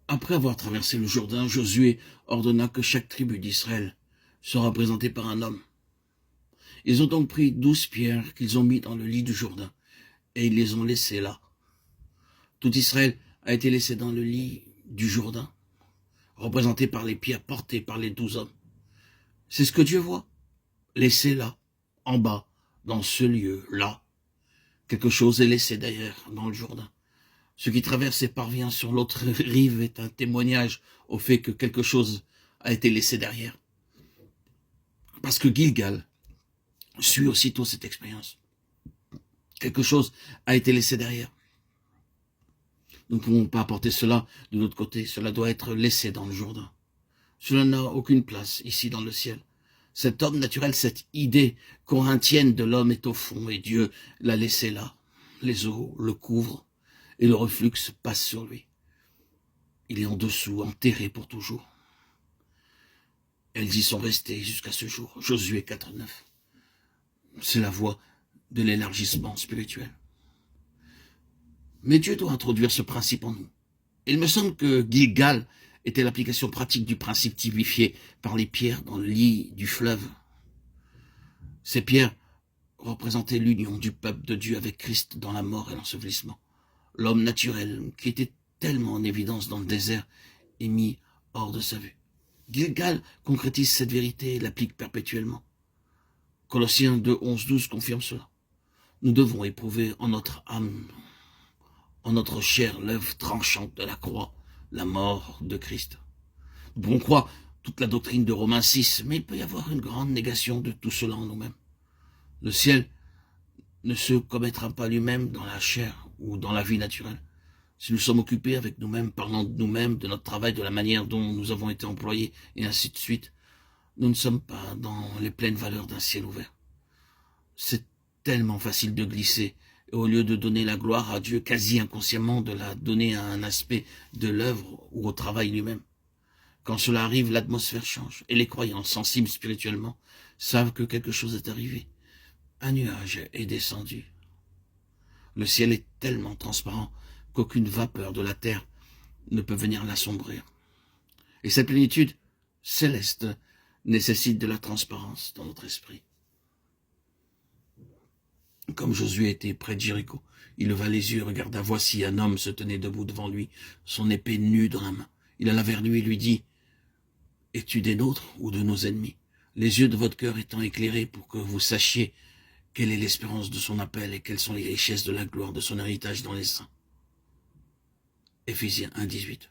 Après avoir traversé le Jourdain, Josué ordonna que chaque tribu d'Israël soit représentée par un homme. Ils ont donc pris 12 pierres qu'ils ont mis dans le lit du Jourdain, et ils les ont laissées là. Tout Israël a été laissé dans le lit du Jourdain, représenté par les pierres portées par les 12 hommes. C'est ce que Dieu voit. Laissé là, en bas, dans ce lieu-là. Quelque chose est laissé d'ailleurs dans le Jourdain. Ce qui traverse et parvient sur l'autre rive est un témoignage au fait que quelque chose a été laissé derrière. Parce que Gilgal suit aussitôt cette expérience. Quelque chose a été laissé derrière. Nous ne pouvons pas apporter cela de l'autre côté. Cela doit être laissé dans le Jourdain. Cela n'a aucune place ici dans le ciel. Cet homme naturel, cette idée corinthienne de l'homme est au fond et Dieu l'a laissé là. Les eaux le couvrent et le reflux passe sur lui. Il est en dessous, enterré pour toujours. Elles y sont restées jusqu'à ce jour. Josué 4,9. C'est la voie de l'élargissement spirituel. Mais Dieu doit introduire ce principe en nous. Il me semble que Gilgal était l'application pratique du principe typifié par les pierres dans le lit du fleuve. Ces pierres représentaient l'union du peuple de Dieu avec Christ dans la mort et l'ensevelissement. L'homme naturel, qui était tellement en évidence dans le désert, est mis hors de sa vue. Gilgal concrétise cette vérité et l'applique perpétuellement. Colossiens 2, 11, 12 confirme cela. Nous devons éprouver en notre âme, en notre chair, l'œuvre tranchante de la croix, la mort de Christ. Nous pouvons croire toute la doctrine de Romains 6, mais il peut y avoir une grande négation de tout cela en nous-mêmes. Le ciel ne se commettra pas lui-même dans la chair ou dans la vie naturelle. Si nous sommes occupés avec nous-mêmes, parlant de nous-mêmes, de notre travail, de la manière dont nous avons été employés, et ainsi de suite, nous ne sommes pas dans les pleines valeurs d'un ciel ouvert. C'est tellement facile de glisser, et au lieu de donner la gloire à Dieu quasi inconsciemment, de la donner à un aspect de l'œuvre ou au travail lui-même. Quand cela arrive, l'atmosphère change, et les croyants, sensibles spirituellement, savent que quelque chose est arrivé. Un nuage est descendu. Le ciel est tellement transparent qu'aucune vapeur de la terre ne peut venir l'assombrir. Et cette plénitude céleste nécessite de la transparence dans notre esprit. Comme Josué était près de Jéricho, il leva les yeux et regarda. Voici un homme se tenait debout devant lui, son épée nue dans la main. Il alla vers lui et lui dit, « Es-tu des nôtres ou de nos ennemis? Les yeux de votre cœur étant éclairés pour que vous sachiez quelle est l'espérance de son appel et quelles sont les richesses de la gloire de son héritage dans les saints. » Éphésiens 1, 18.